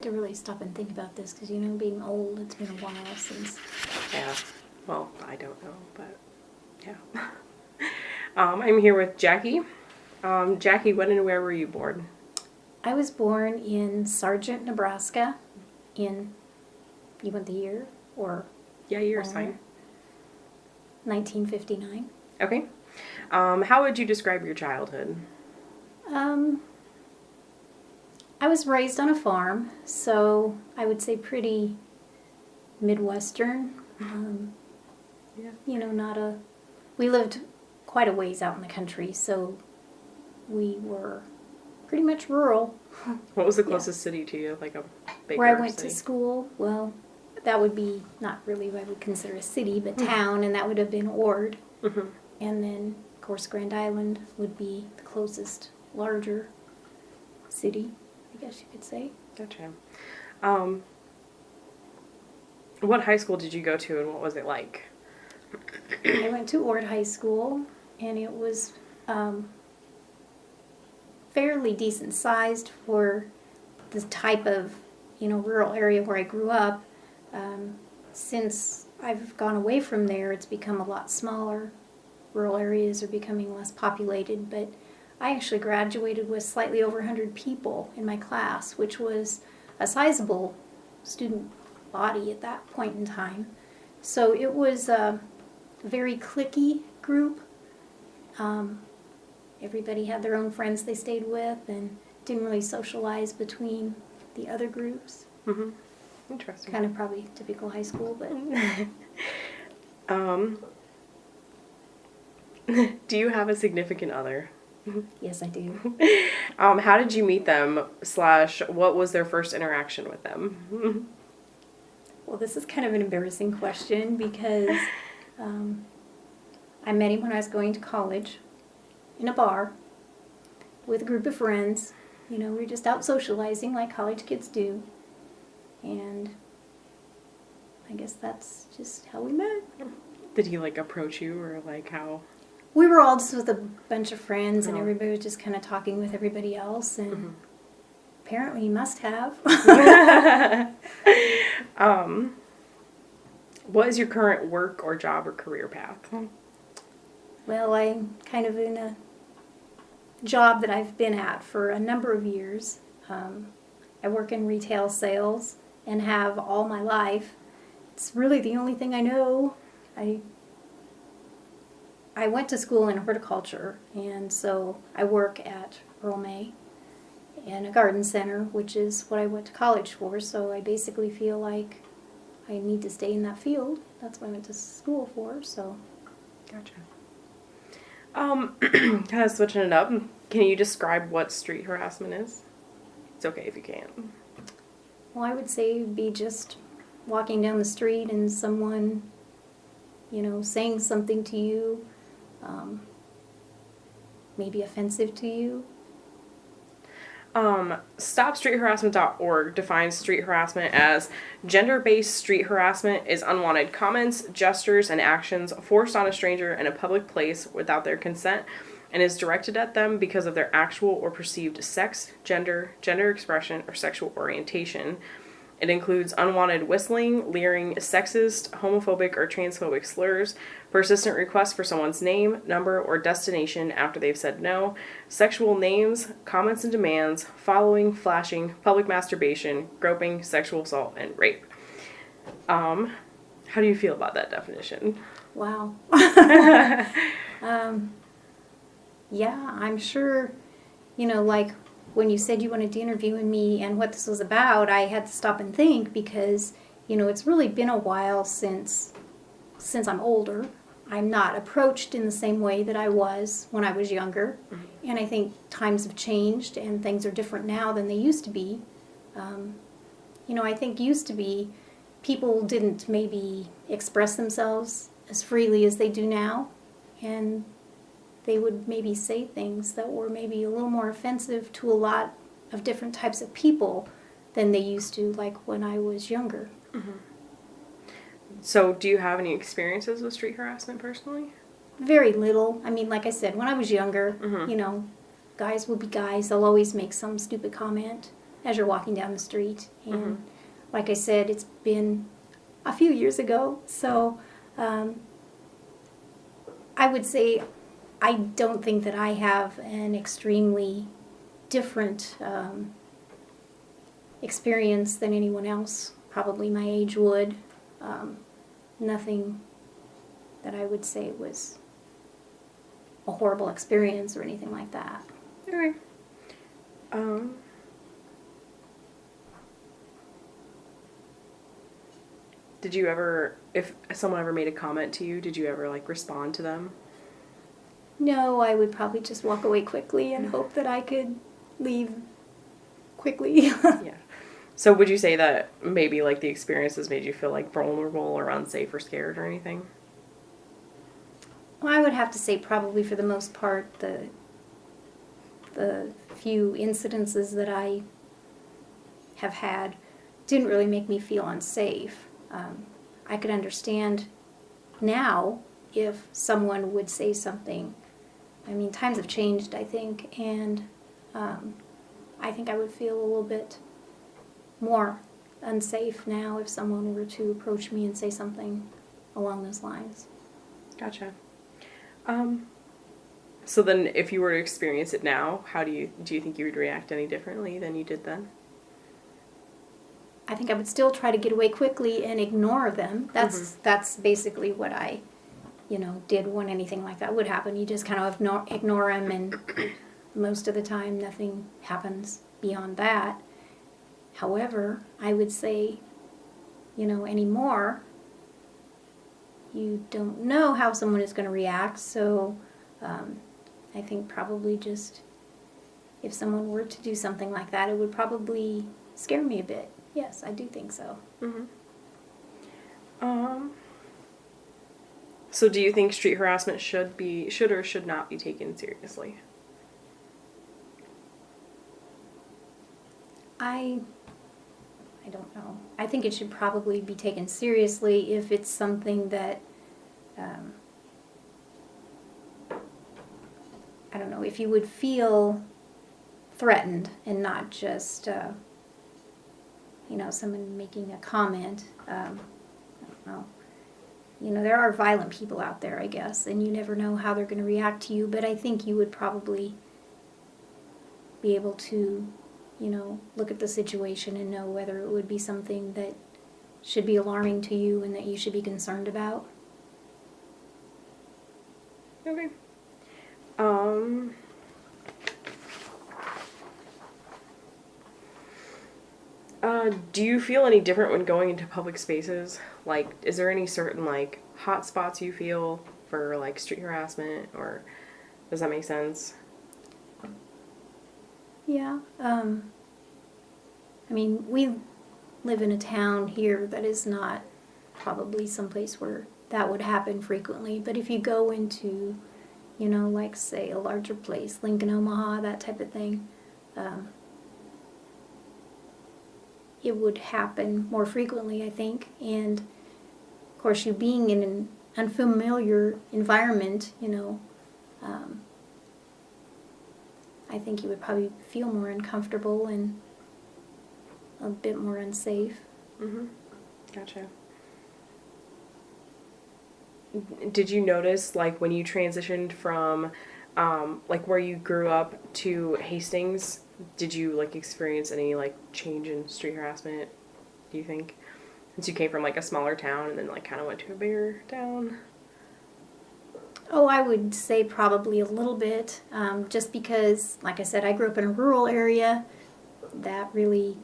To really stop and think about this because, being old, it's been a while since. Yeah. Well, I don't know, but yeah. I'm here with Jackie. Jackie, when and where were you born? I was born in Sargent, Nebraska you want the year? Or Yeah, year's fine. 1959. Okay. How would you describe your childhood? I was raised on a farm, so I would say pretty Midwestern. Yeah. We lived quite a ways out in the country, so we were pretty much rural. What was the closest city to you? Like a bigger Where I went city? to school, well, that would be not really what I would consider a city, but town, and that would have been Ord. Mm-hmm. And then, of course, Grand Island would be the closest larger city, I guess you could say. Gotcha. What high school did you go to, and what was it like? I went to Ord High School, and it was fairly decent sized for the type of rural area where I grew up. Since I've gone away from there, it's become a lot smaller. Rural areas are becoming less populated, but I actually graduated with slightly over 100 people in my class, which was a sizable student body at that point in time. So it was a very cliquey group. Everybody had their own friends they stayed with and didn't really socialize between the other groups. Mm-hmm. Interesting. Kind of probably typical high school, but... Do you have a significant other? Yes, I do. How did you meet them, / what was their first interaction with them? Well, this is kind of an embarrassing question because I met him when I was going to college in a bar with a group of friends. We were just out socializing like college kids do. And I guess that's just how we met. Did he, approach you, or, how? We were all just with a bunch of friends, and everybody was just kind of talking with everybody else, and apparently he must have. What is your current work or job or career path? Well, I'm kind of in a job that I've been at for a number of years. I work in retail sales and have all my life. It's really the only thing I know. I went to school in horticulture, and so I work at Earl May in a garden center, which is what I went to college for. So I basically feel like I need to stay in that field. That's what I went to school for, so. Gotcha. Kind of switching it up, can you describe what street harassment is? It's okay if you can't. Well, I would say it'd be just walking down the street and someone, saying something to you, maybe offensive to you. StopStreetHarassment.org defines street harassment as gender-based street harassment is unwanted comments, gestures, and actions forced on a stranger in a public place without their consent and is directed at them because of their actual or perceived sex, gender expression, or sexual orientation. It includes unwanted whistling, leering, sexist, homophobic, or transphobic slurs, persistent requests for someone's name, number, or destination after they've said no, sexual names, comments and demands, following, flashing, public masturbation, groping, sexual assault, and rape. How do you feel about that definition? Wow. Yeah, I'm sure, when you said you wanted to interview me and what this was about, I had to stop and think because, it's really been a while since I'm older. I'm not approached in the same way that I was when I was younger. Mm-hmm. And I think times have changed and things are different now than they used to be. I think used to be people didn't maybe express themselves as freely as they do now. And they would maybe say things that were maybe a little more offensive to a lot of different types of people than they used to, like when I was younger. Mm-hmm. So do you have any experiences with street harassment personally? Very little. I mean, like I said, when I was younger, mm-hmm. Guys will be guys. They'll always make some stupid comment. as you're walking down the street. And Mm-hmm. like I said, it's been a few years ago, so I would say I don't think that I have an extremely different experience than anyone else, probably my age would. Nothing that I would say was a horrible experience or anything like that. Okay. Um, did you ever, if someone ever made a comment to you, did you ever like respond to them? No, I would probably just walk away quickly and hope that I could leave quickly. Yeah. So would you say that maybe like the experiences made you feel like vulnerable or unsafe or scared or anything? Well, I would have to say probably for the most part the few incidences that I have had didn't really make me feel unsafe. I could understand now if someone would say something. I mean, times have changed, I think, and I think I would feel a little bit more unsafe now if someone were to approach me and say something along those lines. Gotcha. So then if you were to experience it now, how do you think you would react any differently than you did then? I think I would still try to get away quickly and ignore them. That's basically what I, did when anything like that would happen. You just kind of ignore them, and most of the time nothing happens beyond that. However, I would say, anymore, you don't know how someone is going to react, so I think probably just if someone were to do something like that, it would probably scare me a bit. Yes, I do think so. Mm-hmm. So do you think street harassment should or should not be taken seriously? I don't know. I think it should probably be taken seriously if it's something that, I don't know, if you would feel threatened and not just, someone making a comment. I don't know. There are violent people out there, I guess, and you never know how they're going to react to you, but I think you would probably be able to look at the situation and know whether it would be something that should be alarming to you and that you should be concerned about. Okay. Do you feel any different when going into public spaces? Like, is there any certain, like, hot spots you feel for, like, street harassment, or does that make sense? Yeah. I mean, we live in a town here that is not probably someplace where that would happen frequently, but if you go into, like, say, a larger place, Lincoln, Omaha, that type of thing, it would happen more frequently, I think. And of course, you being in an unfamiliar environment, I think you would probably feel more uncomfortable and a bit more unsafe. Mm-hmm. Gotcha. Did you notice, like, when you transitioned from, like, where you grew up to Hastings, did you, like, experience any, like, change in street harassment, do you think? Since you came from, like, a smaller town and then, like, kind of went to a bigger town? Oh, I would say probably a little bit, just because, like I said, I grew up in a rural area. That really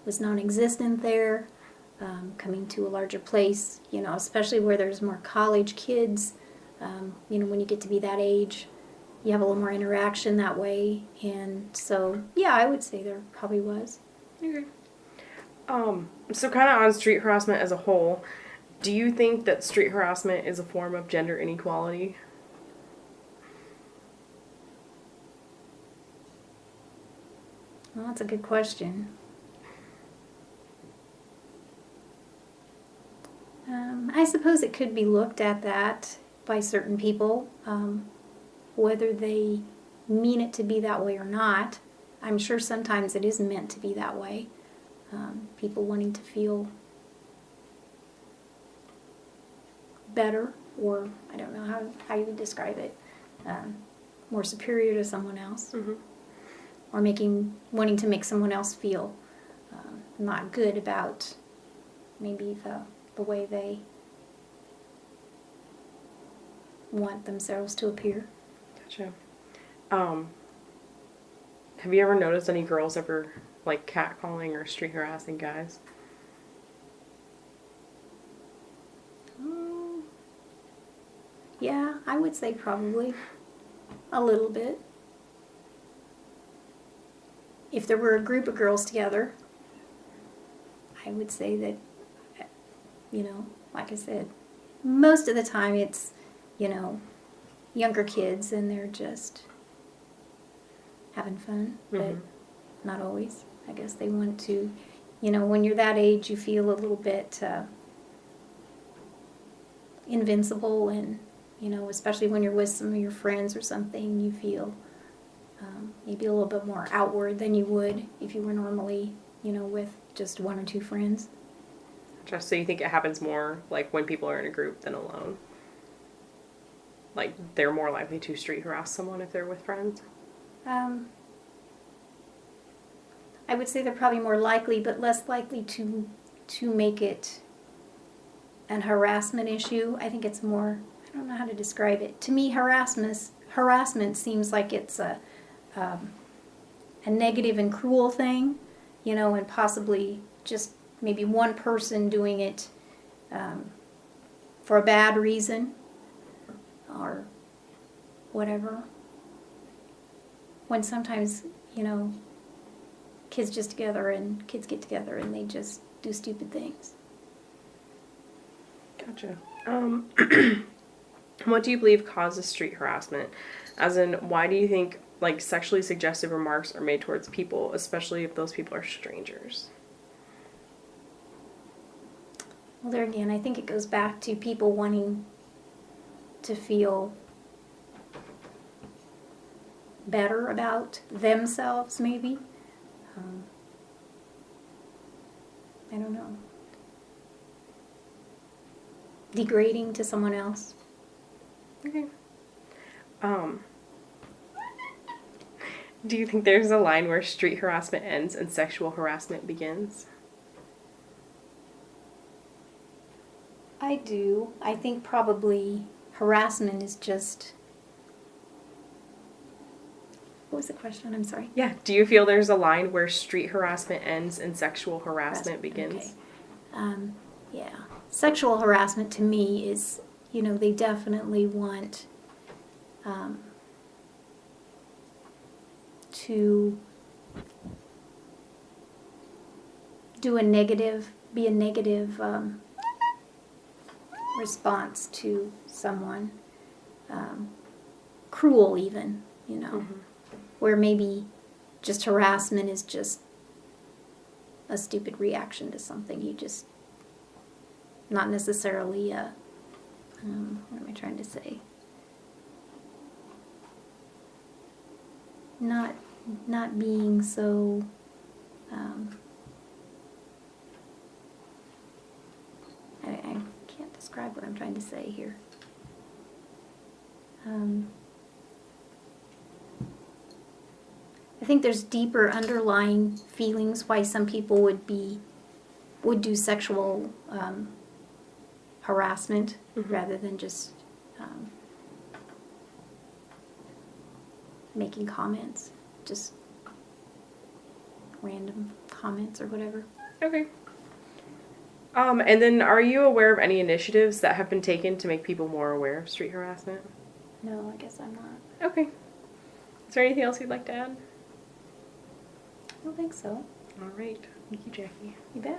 was non-existent there. Coming to a larger place, especially where there's more college kids, when you get to be that age, you have a little more interaction that way. And so, yeah, I would say there probably was. Okay. So kind of on street harassment as a whole, do you think that street harassment is a form of gender inequality? Well, that's a good question. I suppose it could be looked at that by certain people, whether they mean it to be that way or not. I'm sure sometimes it is meant to be that way. People wanting to feel better, or I don't know how you would describe it, more superior to someone else, Mm-hmm. or wanting to make someone else feel not good about maybe the way they want themselves to appear. Gotcha. Have you ever noticed any girls ever like catcalling or street harassing guys? Yeah, I would say probably a little bit. If there were a group of girls together, I would say that, like I said, most of the time it's, younger kids and they're just having fun, but not always. I guess they want to, when you're that age, you feel a little bit invincible, and, especially when you're with some of your friends or something, you feel maybe a little bit more outward than you would if you were normally, with just one or two friends. Just so you think it happens more like when people are in a group than alone? Like they're more likely to street harass someone if they're with friends? I would say they're probably more likely, but less likely to make it an harassment issue. I think it's more, I don't know how to describe it. To me, harassment seems like it's a negative and cruel thing, and possibly just maybe one person doing it for a bad reason or whatever. When sometimes, kids get together and they just do stupid things. Gotcha. What do you believe causes street harassment? As in, why do you think like sexually suggestive remarks are made towards people, especially if those people are strangers? Well, there again, I think it goes back to people wanting to feel better about themselves, maybe. I don't know. Degrading to someone else. Okay. Do you think there's a line where street harassment ends and sexual harassment begins? I do. I think probably harassment is just... What was the question? I'm sorry. Yeah. Do you feel there's a line where street harassment ends and sexual harassment begins? Okay. Yeah. Sexual harassment to me is, they definitely want to be a negative response to someone, cruel even, where maybe just harassment is just a stupid reaction to something. You just, not necessarily what am I trying to say? Not being so I can't describe what I'm trying to say here. I think there's deeper underlying feelings why some people would do sexual harassment rather than just making comments, just random comments or whatever. Okay. And then are you aware of any initiatives that have been taken to make people more aware of street harassment? No, I guess I'm not. Okay. Is there anything else you'd like to add? I don't think so. All right. Thank you, Jackie. You bet.